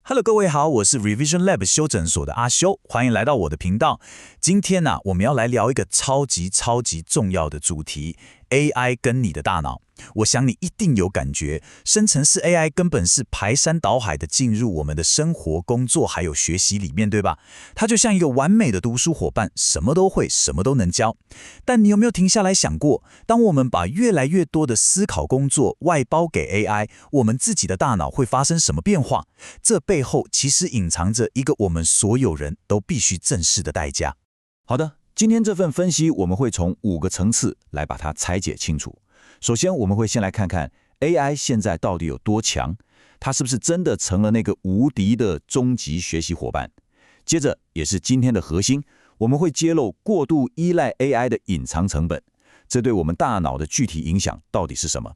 Hello，各位好，我是 Revision Lab 修整所的阿修，欢迎来到我的频道。今天呢，我们要来聊一个超级重要的主题 ，AI 跟你的大脑。我想你一定有感觉，生成式 AI 根本是排山倒海的进入我们的生活、工作还有学习里面，对吧？它就像一个完美的读书伙伴，什么都会，什么都能教。但你有没有停下来想过，当我们把越来越多的思考工作外包给 AI， 我们自己的大脑会发生什么变化？这背后其实隐藏着一个我们所有人都必须正视的代价。好的，今天这份分析我们会从5个层次来把它拆解清楚。首先，我们会先来看看 AI 现在到底有多强，它是不是真的成了那个无敌的终极学习伙伴？接着，也是今天的核心，我们会揭露过度依赖 AI 的隐藏成本，这对我们大脑的具体影响到底是什么？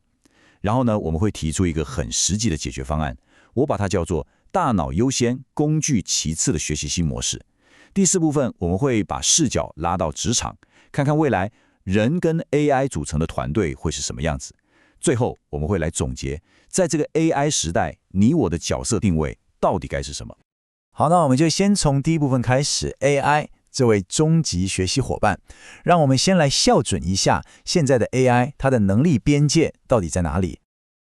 然后呢，我们会提出一个很实际的解决方案，我把它叫做大脑优先、工具其次的学习新模式。第4部分，我们会把视角拉到职场，看看未来人跟 AI 组成的团队会是什么样子。最后，我们会来总结，在这个 AI 时代，你我的角色定位到底该是什么？好，那我们就先从第一部分开始 ，AI 这位终极学习伙伴，让我们先来校准一下现在的 AI 它的能力边界到底在哪里。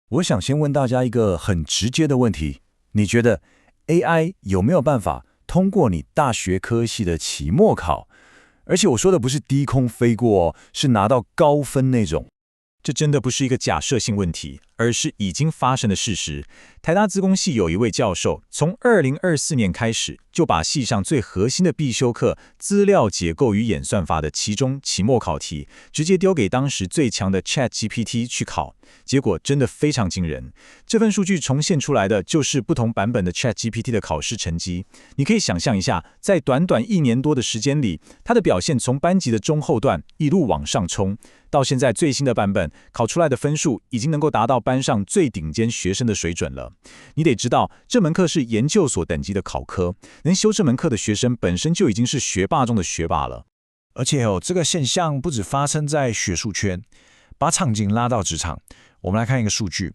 我想先问大家一个很直接的问题，你觉得 AI 有没有办法通过你大学科系的期末考？而且我说的不是低空飞过哦，是拿到高分那种。这真的不是一个假设性问题，而是已经发生的事实。台大资工系有一位教授，从2024年开始，就把系上最核心的必修课资料解构与演算法的其中期末考题，直接丢给当时最强的 ChatGPT 去考。结果真的非常惊人。这份数据重现出来的就是不同版本的 ChatGPT 的考试成绩。你可以想象一下，在短短1年多的时间里，它的表现从班级的中后段一路往上冲，到现在最新的版本考出来的分数已经能够达到班上最顶尖学生的水准了。你得知道，这门课是研究所等级的考科，能修这门课的学生本身就已经是学霸中的学霸了。而且这个现象不只发生在学术圈，把场景拉到职场，我们来看一个数据。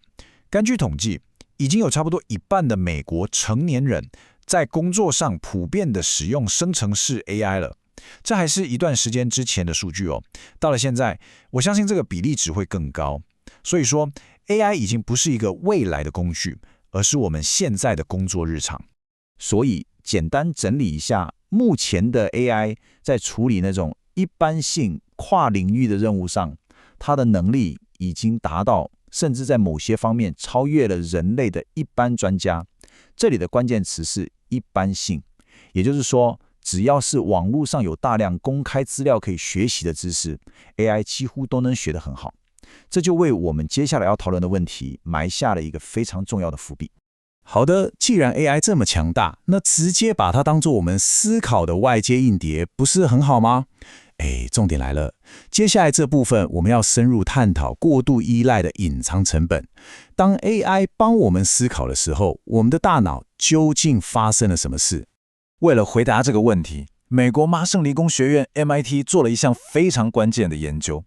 根据统计，已经有差不多1半的美国成年人在工作上普遍的使用生成式 AI 了。这还是一段时间之前的数据哦。到了现在，我相信这个比例值会更高。所以说 ，AI 已经不是一个未来的工具，而是我们现在的工作日常。所以，简单整理一下，目前的 AI 在处理那种一般性跨领域的任务上，它的能力已经达到，甚至在某些方面超越了人类的一般专家。这里的关键词是一般性，也就是说，只要是网络上有大量公开资料可以学习的知识 ，AI 几乎都能学得很好。这就为我们接下来要讨论的问题埋下了一个非常重要的伏笔。好的，既然 AI 这么强大，那直接把它当作我们思考的外接硬碟，不是很好吗？重点来了，接下来这部分我们要深入探讨过度依赖的隐藏成本。当 AI 帮我们思考的时候，我们的大脑究竟发生了什么事？为了回答这个问题，美国麻省理工学院 MIT 做了一项非常关键的研究。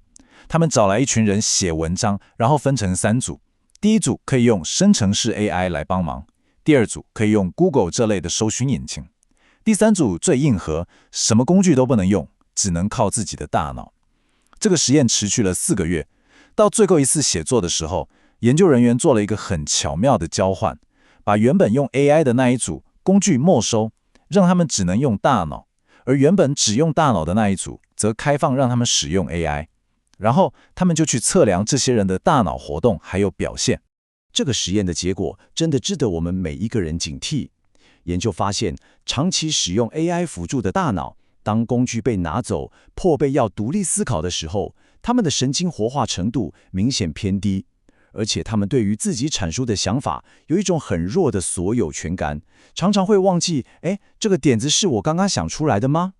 他们找来一群人写文章，然后分成3组。第一组可以用生成式 AI 来帮忙，第2组可以用 Google 这类的搜寻引擎，第3组最硬核，什么工具都不能用，只能靠自己的大脑。这个实验持续了4个月，到最后一次写作的时候，研究人员做了一个很巧妙的交换，把原本用 AI 的那一组工具没收，让他们只能用大脑，而原本只用大脑的那一组则开放让他们使用 AI。然后他们就去测量这些人的大脑活动还有表现。这个实验的结果真的值得我们每一个人警惕。研究发现，长期使用 AI 辅助的大脑，当工具被拿走，迫被要独立思考的时候，他们的神经活化程度明显偏低，而且他们对于自己阐述的想法有一种很弱的所有权感，常常会忘记，这个点子是我刚刚想出来的吗？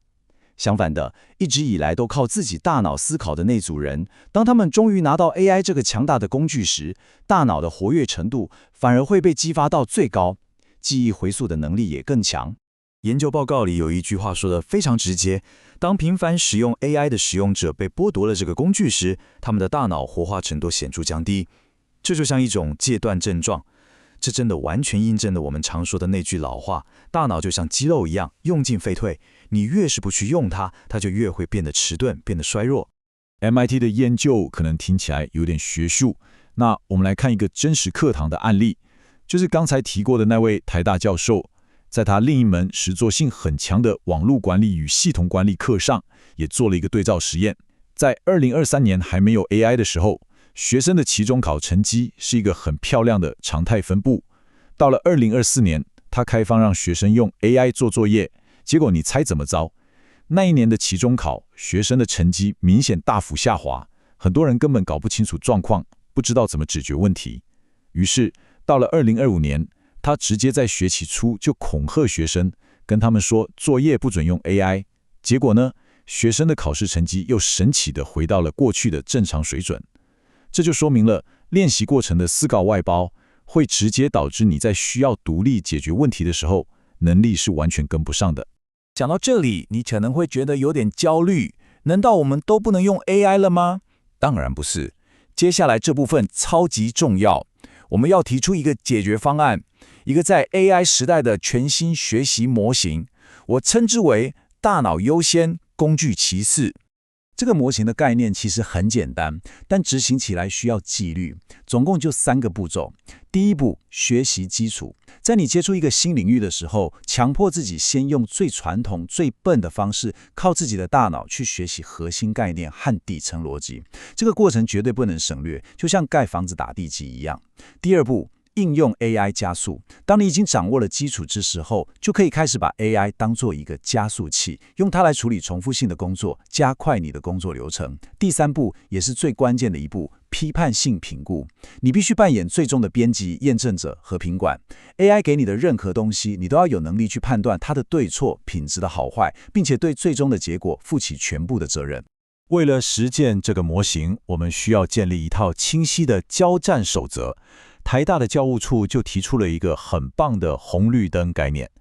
相反的，一直以来都靠自己大脑思考的那组人，当他们终于拿到 AI 这个强大的工具时，大脑的活跃程度反而会被激发到最高，记忆回溯的能力也更强。研究报告里有一句话说得非常直接，当频繁使用 AI 的使用者被剥夺了这个工具时，他们的大脑活化程度显著降低。这就像一种戒断症状。这真的完全印证了我们常说的那句老话：大脑就像肌肉一样，用进废退。你越是不去用它，它就越会变得迟钝，变得衰弱。MIT 的研究可能听起来有点学术，那我们来看一个真实课堂的案例，就是刚才提过的那位台大教授，在他另一门实作性很强的网络管理与系统管理课上，也做了一个对照实验。在2023年还没有 AI 的时候，学生的期中考成绩是一个很漂亮的常态分布。到了2024年，他开放让学生用 AI 做作业，结果你猜怎么着？那一年的期中考，学生的成绩明显大幅下滑，很多人根本搞不清楚状况，不知道怎么解决问题。于是，到了2025年，他直接在学期初就恐吓学生，跟他们说作业不准用 AI。结果呢，学生的考试成绩又神奇地回到了过去的正常水准。这就说明了练习过程的思考外包，会直接导致你在需要独立解决问题的时候，能力是完全跟不上的。讲到这里，你可能会觉得有点焦虑，难道我们都不能用 AI 了吗？当然不是。接下来这部分超级重要，我们要提出一个解决方案，一个在 AI 时代的全新学习模型，我称之为大脑优先，工具其次。这个模型的概念其实很简单，但执行起来需要纪律。总共就3个步骤。第一步，学习基础。在你接触一个新领域的时候，强迫自己先用最传统、最笨的方式，靠自己的大脑去学习核心概念和底层逻辑。这个过程绝对不能省略，就像盖房子打地基一样。第二步，应用 AI 加速。当你已经掌握了基础知识后，就可以开始把 AI 当做一个加速器，用它来处理重复性的工作，加快你的工作流程。第三步，也是最关键的一步，批判性评估。你必须扮演最终的编辑、验证者和品管。AI 给你的任何东西，你都要有能力去判断它的对错、品质的好坏，并且对最终的结果负起全部的责任。为了实践这个模型，我们需要建立一套清晰的交战守则。台大的教务处就提出了一个很棒的红绿灯概念。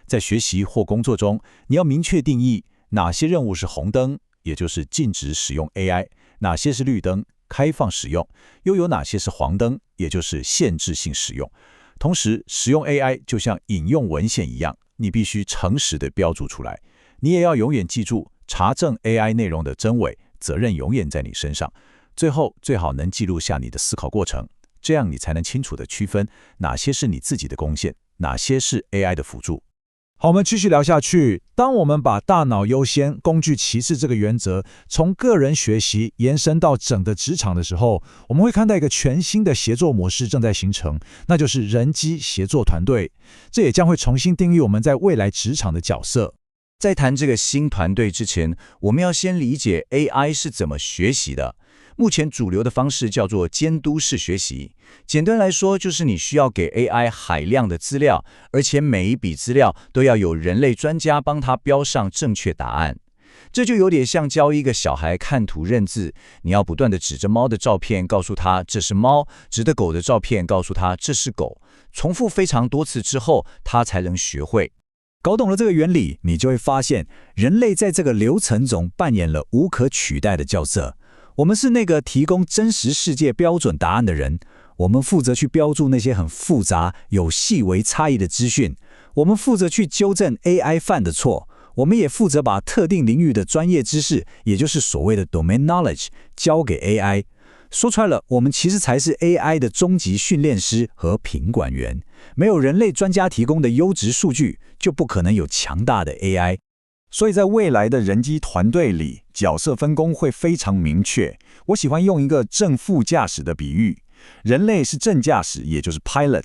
在学习或工作中，你要明确定义哪些任务是红灯，也就是禁止使用 AI， 哪些是绿灯，开放使用，又有哪些是黄灯，也就是限制性使用。同时，使用 AI 就像引用文献一样，你必须诚实地标注出来。你也要永远记住，查证 AI 内容的真伪，责任永远在你身上。最后，最好能记录下你的思考过程，这样你才能清楚地区分哪些是你自己的贡献，哪些是 AI 的辅助。好，我们继续聊下去。当我们把大脑优先、工具其次这个原则从个人学习延伸到整个职场的时候，我们会看到一个全新的协作模式正在形成，那就是人机协作团队。这也将会重新定义我们在未来职场的角色。在谈这个新团队之前，我们要先理解 AI 是怎么学习的。目前主流的方式叫做监督式学习。简单来说，就是你需要给 AI 海量的资料，而且每一笔资料都要有人类专家帮他标上正确答案。这就有点像教一个小孩看图认字，你要不断地指着猫的照片告诉他这是猫，指着狗的照片告诉他这是狗，重复非常多次之后，他才能学会。搞懂了这个原理，你就会发现，人类在这个流程中扮演了无可取代的角色。我们是那个提供真实世界标准答案的人，我们负责去标注那些很复杂、有细微差异的资讯，我们负责去纠正 AI 犯的错，我们也负责把特定领域的专业知识，也就是所谓的 domain knowledge 交给 AI。说穿了，我们其实才是 AI 的终极训练师和品管员。没有人类专家提供的优质数据，就不可能有强大的 AI。所以在未来的人机团队里，角色分工会非常明确。我喜欢用一个正副驾驶的比喻，人类是正驾驶，也就是 pilot。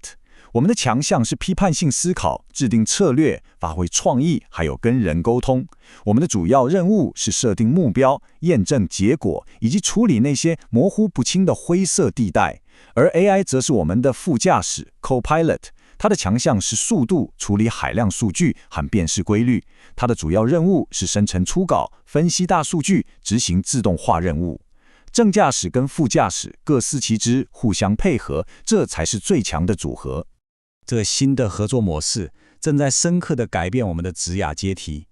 我们的强项是批判性思考、制定策略、发挥创意，还有跟人沟通。我们的主要任务是设定目标、验证结果，以及处理那些模糊不清的灰色地带。而 AI 则是我们的副驾驶 co-pilot， 它的强项是速度、处理海量数据和辨识规律。它的主要任务是生成初稿、分析大数据、执行自动化任务。正驾驶跟副驾驶各司其职，互相配合，这才是最强的组合。这个新的合作模式正在深刻地改变我们的职涯阶梯。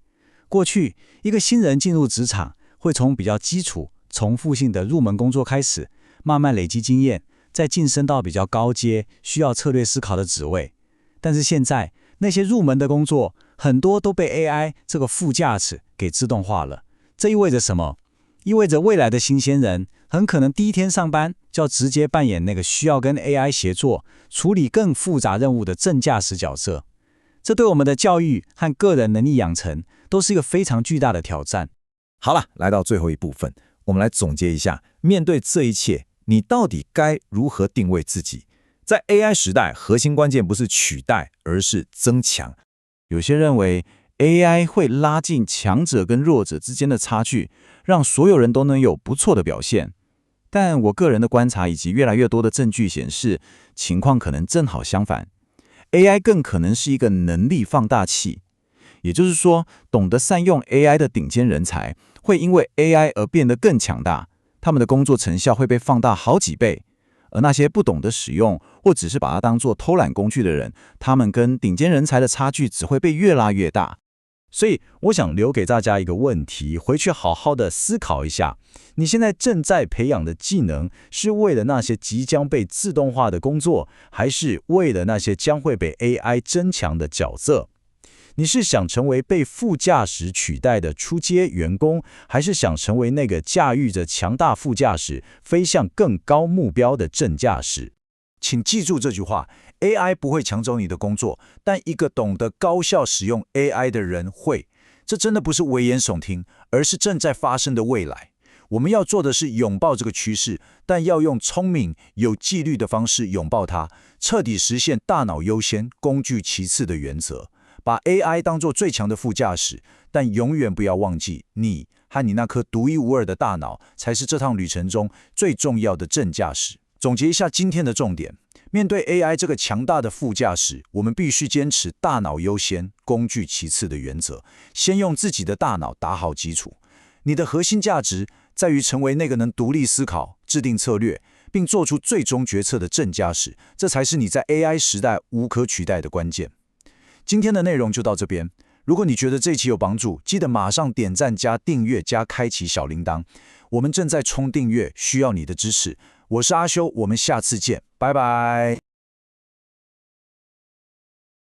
过去，一个新人进入职场，会从比较基础、重复性的入门工作开始，慢慢累积经验，再晋升到比较高阶、需要策略思考的职位。但是现在那些入门的工作，很多都被 AI 这个副驾驶给自动化了。这意味着什么？意味着未来的新鲜人很可能第一天上班就要直接扮演那个需要跟 AI 协作、处理更复杂任务的正驾驶角色。这对我们的教育和个人能力养成都是一个非常巨大的挑战。好了，来到最后一部分，我们来总结一下，面对这一切，你到底该如何定位自己？在 AI 时代，核心关键不是取代，而是增强。有些认为 AI 会拉近强者跟弱者之间的差距，让所有人都能有不错的表现。但我个人的观察以及越来越多的证据显示，情况可能正好相反。AI 更可能是一个能力放大器，也就是说，懂得善用 AI 的顶尖人才，会因为 AI 而变得更强大，他们的工作成效会被放大好几倍。而那些不懂得使用，或只是把它当作偷懒工具的人，他们跟顶尖人才的差距只会被越拉越大。所以我想留给大家一个问题，回去好好的思考一下，你现在正在培养的技能，是为了那些即将被自动化的工作，还是为了那些将会被 AI 增强的角色？你是想成为被副驾驶取代的初阶员工，还是想成为那个驾驭着强大副驾驶飞向更高目标的正驾驶？请记住这句话 ：AI 不会抢走你的工作，但一个懂得高效使用 AI 的人会。这真的不是危言耸听，而是正在发生的未来。我们要做的是拥抱这个趋势，但要用聪明、有纪律的方式拥抱它，彻底实现大脑优先、工具其次的原则。把 AI 当作最强的副驾驶，但永远不要忘记，你和你那颗独一无二的大脑才是这趟旅程中最重要的正驾驶。总结一下今天的重点，面对 AI 这个强大的副驾驶，我们必须坚持大脑优先、工具其次的原则，先用自己的大脑打好基础。你的核心价值在于成为那个能独立思考、制定策略，并做出最终决策的正驾驶，这才是你在 AI 时代无可取代的关键。今天的内容就到这边。如果你觉得这期有帮助，记得马上点赞加订阅加开启小铃铛。我们正在冲订阅，需要你的支持。我是阿修，我们下次见，拜拜。